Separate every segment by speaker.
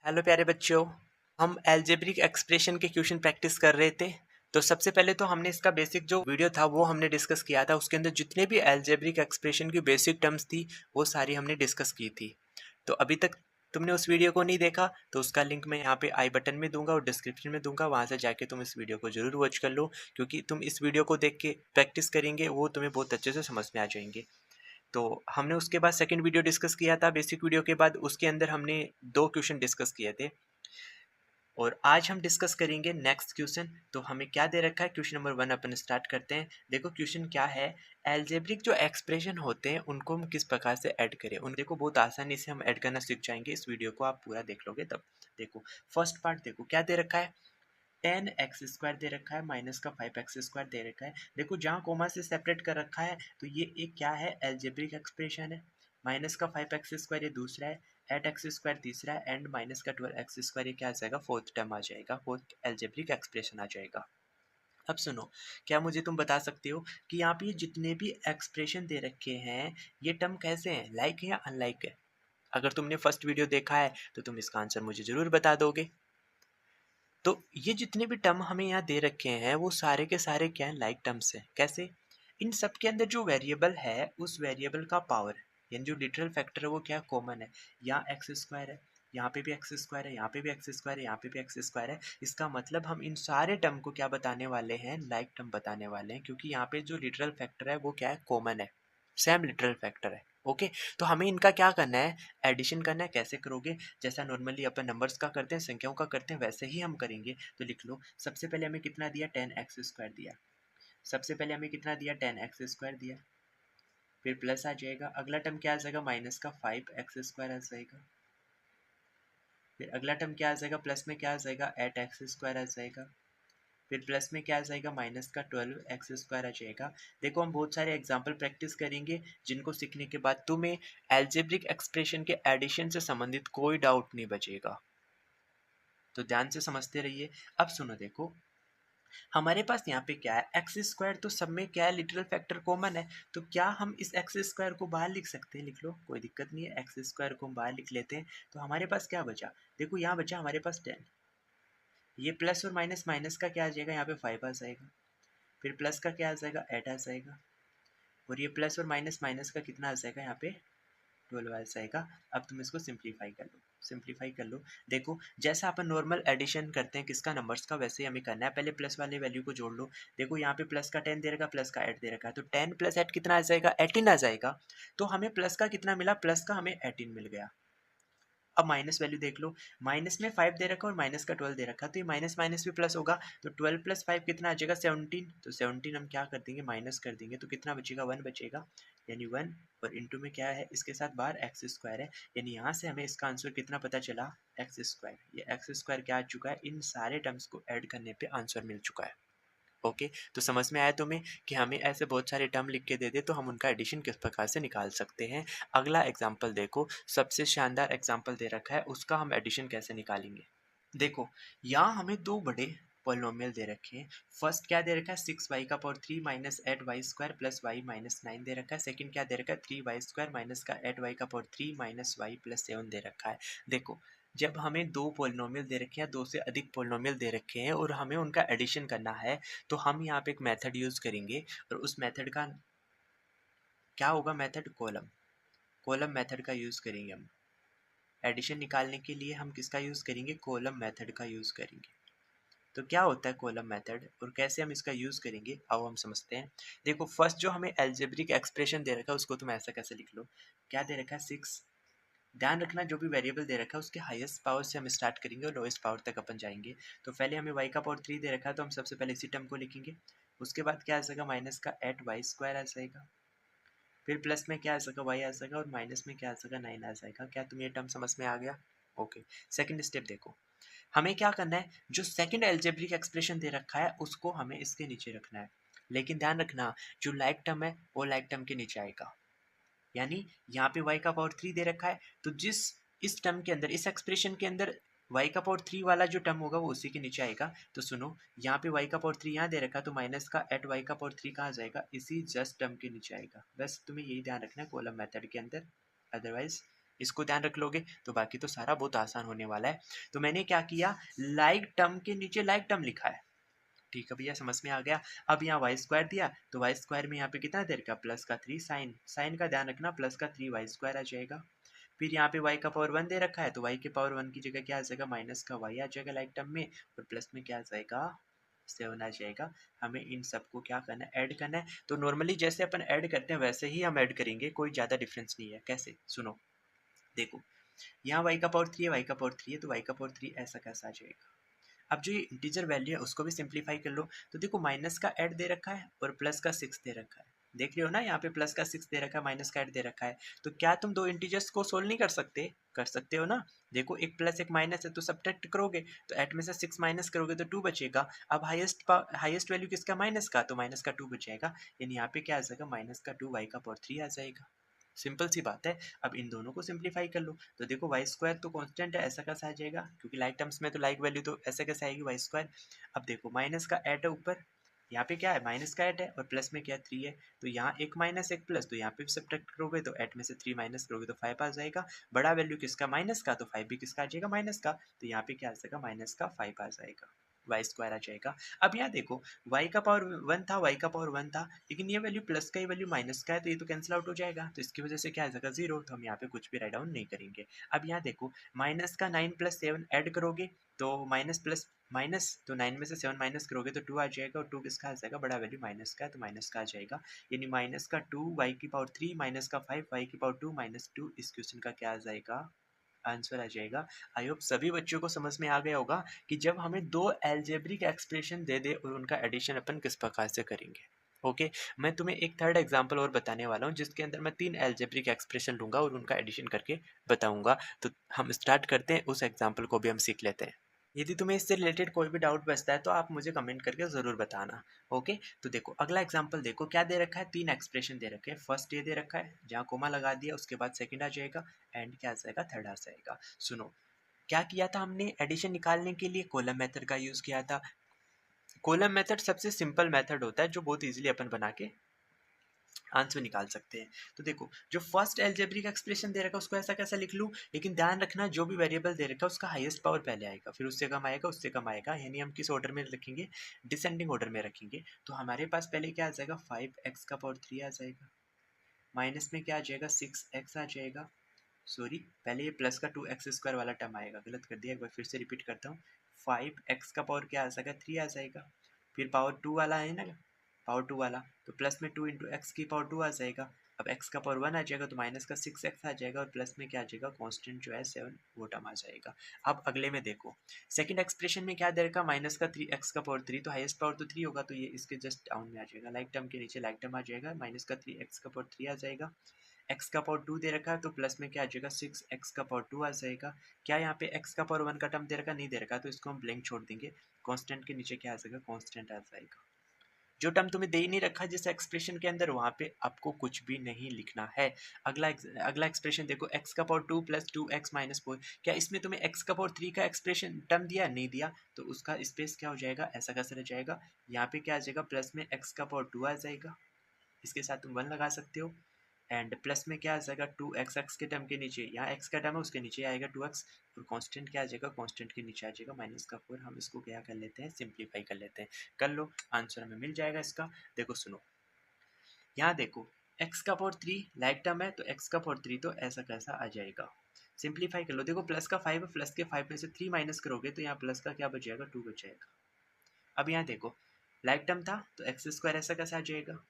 Speaker 1: Hello प्यारे बच्चों। हम अलजेब्रिक एक्सप्रेशन के क्वेश्चन प्रैक्टिस कर रहे थे। तो सबसे पहले तो हमने इसका बेसिक जो वीडियो था वो हमने डिस्कस किया था। उसके अंदर जितने भी अलजेब्रिक एक्सप्रेशन की बेसिक टर्म्स थी वो सारी हमने डिस्कस की थी। तो अभी तक तुमने उस वीडियो को नहीं देखा तो उसका लिंक मैं यहाँ पे आई बटन में दूंगा और डिस्क्रिप्शन में दूंगा, वहाँ से जाके तुम इस वीडियो को जरूर वॉच कर लो, क्योंकि तुम इस वीडियो को देख के प्रैक्टिस करेंगे वो तुम्हें बहुत अच्छे से समझ में आ जाएंगे। तो हमने उसके बाद सेकंड वीडियो डिस्कस किया था बेसिक वीडियो के बाद, उसके अंदर हमने 2 क्वेश्चन डिस्कस किए थे। और आज हम डिस्कस करेंगे नेक्स्ट क्वेश्चन। तो हमें क्या दे रखा है, क्वेश्चन नंबर 1 अपन स्टार्ट करते हैं। देखो क्वेश्चन क्या है, एल्जेब्रिक जो एक्सप्रेशन होते हैं उनको हम किस प्रकार से ऐड करें। उन देखो बहुत आसानी से हम ऐड करना सीख जाएंगे, इस वीडियो को आप पूरा देख लोगे तब। देखो फर्स्ट पार्ट देखो क्या दे रखा है, 10x² दे रखा है, माइनस का 5x² दे रखा है। देखो जहाँ कोमा से सेपरेट कर रखा है तो ये एक क्या है, एल्जेब्रिक एक्सप्रेशन है। माइनस का 5x² ये दूसरा है, 8x² तीसरा है, एंड माइनस का 12x² ये क्या आ जाएगा, फोर्थ टर्म आ जाएगा, फोर्थ एल्जेब्रिक एक्सप्रेशन आ जाएगा। अब सुनो, क्या मुझे तुम बता सकते हो कि यहाँ पे जितने भी एक्सप्रेशन दे रखे हैं ये टर्म कैसे हैं, लाइक है या अनलाइक है? अगर तुमने फर्स्ट वीडियो देखा है तो तुम इसका आंसर मुझे जरूर बता दोगे। तो ये जितने भी टर्म हमें यहाँ दे रखे हैं वो सारे के सारे क्या हैं, लाइक टर्म्स हैं। कैसे? इन सब के अंदर जो वेरिएबल है उस वेरिएबल का पावर यानी जो लिटरल फैक्टर है वो क्या कॉमन है। यहाँ x² है, यहाँ पे भी x² है, यहाँ पे भी x² है, यहाँ पे भी x² है। इसका मतलब हम इन सारे टर्म को क्या बताने वाले हैं, लाइक टर्म बताने वाले हैं, क्योंकि यहाँ पे जो लिटरल फैक्टर है वो क्या है, कॉमन है, सेम लिटरल फैक्टर है। ओके, तो हमें इनका क्या करना है, एडिशन करना है। कैसे करोगे, जैसा नॉर्मली अपन नंबर्स का करते हैं, संख्याओं का करते हैं, वैसे ही हम करेंगे। तो लिख लो, सबसे पहले हमें कितना दिया, 10x² दिया। सबसे पहले हमें कितना दिया, 10x² दिया। फिर प्लस आ जाएगा, अगला टर्म क्या आ जाएगा, माइनस का 5x² आ जाएगा। फिर अगला टर्म क्या आ जाएगा, प्लस में क्या आ जाएगा, 8x² आ जाएगा। फिर प्लस में क्या आ जाएगा, माइनस का 12x² आ जाएगा। देखो हम बहुत सारे एग्जाम्पल प्रैक्टिस करेंगे जिनको सीखने के बाद तुम्हें एल्जेब्रिक एक्सप्रेशन के एडिशन से संबंधित कोई डाउट नहीं बचेगा। तो ध्यान से समझते रहिए। अब सुनो, देखो हमारे पास यहाँ पे क्या है, x² तो सब में क्या है, लिटरल फैक्टर कॉमन है। तो क्या हम इस x² को बाहर लिख सकते हैं, लिख लो, कोई दिक्कत नहीं है, x² को हम बाहर लिख लेते हैं। तो हमारे पास क्या बचा, देखो यहाँ बचा हमारे पास 10। ये प्लस और माइनस, माइनस का क्या आ जाएगा, यहाँ पे 5 आ जाएगा। फिर प्लस का क्या आ जाएगा, 8 आ जाएगा। और ये प्लस और माइनस, माइनस का कितना आ जाएगा, यहाँ पे 12 आ जाएगा। अब तुम इसको सिंप्लीफाई कर लो, सिंप्लीफाई कर लो। देखो जैसा अपन नॉर्मल एडिशन करते हैं किसका, नंबर्स का, वैसे ही हमें करना है। पहले प्लस वाले वैल्यू को जोड़ लो। देखो यहाँ पे प्लस का 10 दे रखा, प्लस का 8 दे रखा है, तो 10 + 8 कितना आ जाएगा, 18 आ जाएगा। तो हमें प्लस का कितना मिला, प्लस का हमें 18 मिल गया। अब माइनस वैल्यू देख लो, माइनस में 5 दे रखा और माइनस का 12 दे रखा, तो ये माइनस माइनस भी प्लस होगा। तो 12 + 5 कितना आ जाएगा, 17। तो 17 हम क्या कर देंगे, माइनस कर देंगे, तो कितना बचेगा, 1 बचेगा। यानी 1 और इंटू में क्या है, इसके साथ बाहर x² है। यानी यहाँ से हमें इसका आंसर कितना पता चला, x²। ये x² क्या आ चुका है, इन सारे टर्म्स को ऐड करने पे आंसर मिल चुका है। ओके, तो समझ में आया तुम्हें कि हमें ऐसे बहुत सारे टर्म लिख के दे दे तो हम उनका एडिशन किस प्रकार से निकाल सकते हैं। अगला एग्जाम्पल देखो, सबसे शानदार एग्जाम्पल दे रखा है, उसका हम एडिशन कैसे निकालेंगे। देखो यहाँ हमें दो बड़े पॉलिनोमियल दे रखे हैं। फर्स्ट क्या दे रखा है, 6y³ minus 8y² plus y minus 9 दे रखा है। सेकंड क्या दे रखा है, 3y² माइनस का 8y³ माइनस y प्लस 7 दे रखा है। देखो जब हमें दो पॉलिनोमियल दे रखे हैं, दो से अधिक पॉलिनोमियल दे रखे हैं और हमें उनका एडिशन करना है, तो हम यहाँ पे एक मेथड यूज करेंगे। और उस मेथड का क्या होगा, मेथड कॉलम, कॉलम मेथड का यूज करेंगे हम। एडिशन निकालने के लिए हम किसका यूज करेंगे, कॉलम मेथड का यूज करेंगे। तो क्या होता है कॉलम मेथड और कैसे हम इसका यूज करेंगे, आओ हम समझते हैं। देखो फर्स्ट जो हमें एल्जेब्रिक एक्सप्रेशन दे रखा है उसको तुम ऐसा कैसे लिख लो, क्या दे रखा है, 6। ध्यान रखना जो भी वेरिएबल दे रखा है उसके हाईएस्ट पावर से हम स्टार्ट करेंगे और लोएस्ट पावर तक अपन जाएंगे। तो पहले हमें y³ दे रखा है, तो हम सबसे पहले इसी टर्म को लिखेंगे। उसके बाद क्या आ जाएगा, माइनस का 8y² आ जाएगा। फिर प्लस में क्या आ जाएगा, y आ जाएगा, और माइनस में क्या आ जाएगा, 9 आ जाएगा। क्या तुम्हें ये टर्म समझ में आ गया? ओके, सेकंड स्टेप देखो, हमें क्या करना है, जो सेकंड एल्जेब्रिक एक्सप्रेशन दे रखा है उसको हमें इसके नीचे रखना है। लेकिन ध्यान रखना जो लाइक टर्म है वो लाइक टर्म के नीचे आएगा। यानी यहाँ पे y³ दे रखा है, तो जिस इस टर्म के अंदर, इस एक्सप्रेशन के अंदर y³ वाला जो टर्म होगा वो उसी के नीचे आएगा। तो सुनो, यहाँ पे y³ यहाँ दे रखा, तो माइनस का 8y³ कहाँ जाएगा, इसी जस्ट टर्म के नीचे आएगा। बस तुम्हें यही ध्यान रखना है कॉलम मेथड के अंदर, अदरवाइज इसको ध्यान रख लोगे तो बाकी तो सारा बहुत आसान होने वाला है। तो मैंने क्या किया, लाइक टर्म के नीचे लाइक टर्म लिखा है। ठीक है भैया, समझ में आ गया। अब यहाँ वाई स्क्वायर दिया तो वाई स्क्वायर में यहाँ पे कितना देर का प्लस का 3 साइन, साइन का ध्यान रखना, प्लस का 3 वाई स्क्वायर आ जाएगा। फिर यहाँ पे y का पावर 1 दे रखा है तो y के पावर 1 की जगह क्या आ जाएगा, माइनस का y आ जाएगा लाइक टर्म में, और प्लस में क्या आ जाएगा, 7 आ जाएगा। हमें इन सबको क्या करना है, ऐड करना है। तो नॉर्मली जैसे अपन ऐड करते हैं वैसे ही हम ऐड करेंगे, कोई ज़्यादा डिफरेंस नहीं है। कैसे, सुनो, देखो यहाँ y का पावर 3 है, y का पावर 3 है तो y का पावर 3 ऐसा कैसा आ जाएगा। अब जो ये इंटीजर वैल्यू है उसको भी सिंप्लीफाई कर लो। तो देखो माइनस का 8 दे रखा है और प्लस का 6 दे रखा है, देख रहे हो ना, यहाँ पे प्लस का 6 दे रखा है, माइनस का 8 दे रखा है। तो क्या तुम दो इंटीजर्स को सोल्व नहीं कर सकते, कर सकते हो ना। देखो एक प्लस एक माइनस है तो सब्ट्रैक्ट करोगे तो 8 में से 6 माइनस करोगे तो 2 बचेगा। अब हाईएस्ट वैल्यू किसका, माइनस का, तो माइनस का 2 बचेगा। यानी यहाँ पे क्या आ जाएगा, माइनस का 2 वाई का पावर 3 आ जाएगा। सिंपल सी बात है। अब इन दोनों को सिंप्लीफाई कर लो तो देखो वाई स्क्वायर तो कांस्टेंट है, ऐसा कैसा आ जाएगा, क्योंकि लाइक टर्म्स में तो लाइक वैल्यू तो ऐसे कैसे आएगी वाई स्क्वायर। अब देखो माइनस का 8 है ऊपर, यहाँ पे क्या है, माइनस का 8 है और प्लस में क्या 3 है, तो यहाँ एक माइनस एक प्लस, तो यहाँ पे सब्ट्रैक्ट करोगे तो 8 में से 3 माइनस करोगे तो 5 आ जाएगा। बड़ा वैल्यू किसका, माइनस का, तो 5 भी किसका आ जाएगा, माइनस का। तो यहाँ पे क्या आ जाएगा, माइनस का 5 आ जाएगा, वाई स्क्वायर आ जाएगा। अब यहाँ देखो y का पावर 1 था, y का पावर 1 था, लेकिन ये वैल्यू प्लस का ही वैल्यू माइनस का है तो ये तो कैंसिल आउट हो जाएगा, तो इसकी वजह से क्या आ जाएगा, 0। तो हम यहाँ पे कुछ भी राइट डाउन नहीं करेंगे। अब यहाँ देखो माइनस का 9 प्लस 7 ऐड करोगे तो माइनस प्लस माइनस, तो 9 में से 7 माइनस करोगे तो 2 आ जाएगा, और 2 किसका आ जाएगा, बड़ा वैल्यू माइनस का है तो माइनस का आ जाएगा। यानी माइनस का 2 y की पावर 3 माइनस का 5 y की पावर 2 माइनस 2, इस क्वेश्चन का क्या आ जाएगा, आंसर आ जाएगा। आई होप सभी बच्चों को समझ में आ गया होगा कि जब हमें दो एल्जेब्रिक एक्सप्रेशन दे दे और उनका एडिशन अपन किस प्रकार से करेंगे। ओके, मैं तुम्हें एक थर्ड एग्जांपल और बताने वाला हूँ जिसके अंदर मैं 3 एल्जेब्रिक एक्सप्रेशन लूँगा और उनका एडिशन करके बताऊँगा। तो हम स्टार्ट करते हैं, उस एग्जांपल को भी हम सीख लेते हैं। यदि तुम्हें इससे रिलेटेड कोई भी डाउट बचता है तो आप मुझे कमेंट करके ज़रूर बताना। ओके, तो देखो अगला एग्जांपल देखो, क्या दे रखा है, 3 एक्सप्रेशन दे रखे हैं। फर्स्ट ये दे रखा है, जहाँ कोमा लगा दिया उसके बाद सेकंड आ जाएगा, एंड क्या आ जाएगा, थर्ड आ जाएगा। सुनो, क्या किया था हमने, एडिशन निकालने के लिए कॉलम मेथड का यूज़ किया था। कॉलम मेथड सबसे सिंपल मेथड होता है जो बहुत इजीली अपन बना के आंसर निकाल सकते हैं। तो देखो जो फर्स्ट एल्जेब्रिक एक्सप्रेशन दे रखा है उसको ऐसा कैसा लिख लूँ, लेकिन ध्यान रखना जो भी वेरिएबल दे रखा है उसका हाईएस्ट पावर पहले आएगा, फिर उससे कम आएगा, उससे कम आएगा, यानी हम किस ऑर्डर में रखेंगे, डिसेंडिंग ऑर्डर में रखेंगे। तो हमारे पास पहले क्या आ जाएगा, 5x का पावर 3 आ जाएगा, माइनस में क्या आ जाएगा, 6x आ जाएगा, सॉरी पहले ये प्लस का 2x स्क्वायर वाला टर्म आएगा, गलत कर दिया, एक बार फिर से रिपीट करता हूँ। 5x का पावर क्या आ जाएगा, 3 आ जाएगा, फिर पावर 2 वाला है ना, पावर 2 वाला, तो प्लस में 2 इंटू एक्स की पावर 2 आ जाएगा। अब x का पावर 1 आ जाएगा तो माइनस का 6x आ जाएगा, और प्लस में क्या आ जाएगा, कांस्टेंट जो है 7 वो टर्म आ जाएगा। अब अगले में देखो सेकंड एक्सप्रेशन में क्या दे रखा, माइनस का 3x का पावर 3, तो हाईएस्ट पावर तो 3 होगा, तो ये इसके जस्ट डाउन में आ जाएगा, लाइक टर्म के नीचे लाइक टर्म आ जाएगा, माइनस का 3x का पावर 3 आ जाएगा। x का पावर 2 दे रखा है तो प्लस में क्या आ जाएगा, 6x का पावर 2 आ जाएगा। क्या यहाँ पे x का पावर 1 का टर्म दे रखा, नहीं दे रखा, तो इसको हम ब्लैंक छोड़ देंगे। कांस्टेंट के नीचे क्या आ जाएगा, कांस्टेंट आ जाएगा। जो टर्म तुम्हें दे ही नहीं रखा जिस एक्सप्रेशन के अंदर, वहाँ पे आपको कुछ भी नहीं लिखना है। अगला एक्सप्रेशन देखो, x का पावर 2 प्लस 2x माइनस 4, क्या इसमें तुम्हें x का पावर 3 का एक्सप्रेशन टर्म दिया, नहीं दिया, तो उसका स्पेस क्या हो जाएगा, ऐसा कैसे रह जाएगा, यहाँ पे क्या आ जाएगा, प्लस में x का पावर 2 आ जाएगा, इसके साथ तुम 1 लगा सकते हो, एंड प्लस में क्या आ जाएगा, 2x, x के टर्म के नीचे, यहाँ x का टर्म है उसके नीचे आएगा 2x, और कांस्टेंट क्या आ जाएगा, कांस्टेंट के नीचे आ जाएगा माइनस का 4। हम इसको क्या कर लेते हैं, सिंप्लीफाई कर लेते हैं, कर लो, आंसर हमें मिल जाएगा इसका। देखो सुनो, यहाँ देखो x का पावर 3 लाइक टर्म है तो x का पावर 3 तो ऐसा कैसा आ जाएगा, सिंप्लीफाई कर लो। देखो प्लस का 5 है, प्लस के 5 में से 3 माइनस करोगे तो यहाँ प्लस का क्या बच जाएगा, 2 बच जाएगा। अब यहाँ देखो लाइक टर्म था तो एक्स स्क्वायर ऐसा कैसे आ जाएगा,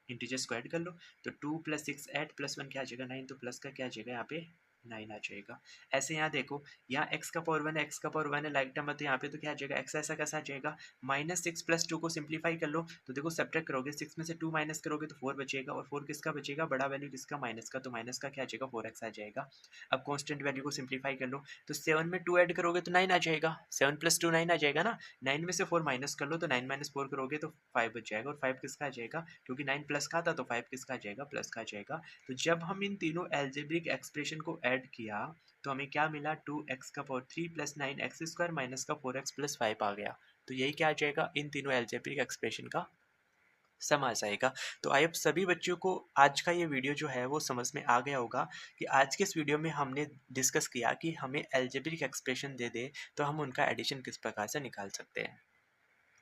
Speaker 1: इंटीजर स्क्वायर कर लो, तो 2 प्लस 6 8 प्लस 1 क्या आ जाएगा, 9, तो प्लस का क्या आ जाएगा, यहाँ पे 9 आ जाएगा। ऐसे यहाँ देखो, यहाँ x का पावर 1 है, x का पावर 1 है, लाइक टर्म है तो यहाँ पे तो क्या आ जाएगा, x ऐसा कैसा आ जाएगा, माइनस 6 प्लस 2 को सिंप्लीफाई कर लो, तो देखो सब्ट्रैक्ट करोगे, 6 में से 2 माइनस करोगे तो 4 बचेगा, और 4 किसका बचेगा, बड़ा वैल्यू किसका, माइनस का, तो माइनस का क्या आ जाएगा, 4x आ जाएगा। अब कॉन्स्टेंट वैल्यू को सिंप्लीफाई कर लो, तो 7 में 2 ऐड करोगे तो 9 आ जाएगा, 7 प्लस 2 9 आ जाएगा ना, 9 में से 4 माइनस कर लो तो 9 माइनस 4 करोगे तो 5 बच जाएगा, और 5 किसका आ जाएगा, क्योंकि 9 प्लस का था तो 5 किसका आ जाएगा, प्लस का आ जाएगा। तो जब हम इन तीनों एल्जेब्रिक एक्सप्रेशन को ऐड किया तो हमें क्या मिला, 2x का power 3 plus 9x square minus का 4x प्लस 5 आ गया। तो यही क्या आ जाएगा, इन तीनों एल्जेब्रिक एक्सप्रेशन का समझ आएगा। तो आई होप सभी बच्चों को आज का ये वीडियो जो है वो समझ में आ गया होगा कि आज के इस वीडियो में हमने डिस्कस किया कि हमें अलजेब्रिक एक्सप्रेशन दे दे तो हम उनका एडिशन किस प्रकार से निकाल सकते हैं।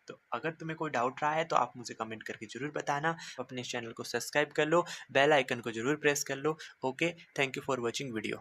Speaker 1: तो अगर तुम्हें कोई डाउट रहा है तो आप मुझे कमेंट करके ज़रूर बताना। अपने चैनल को सब्सक्राइब कर लो, बेल आइकन को ज़रूर प्रेस कर लो। Okay, thank you for watching video.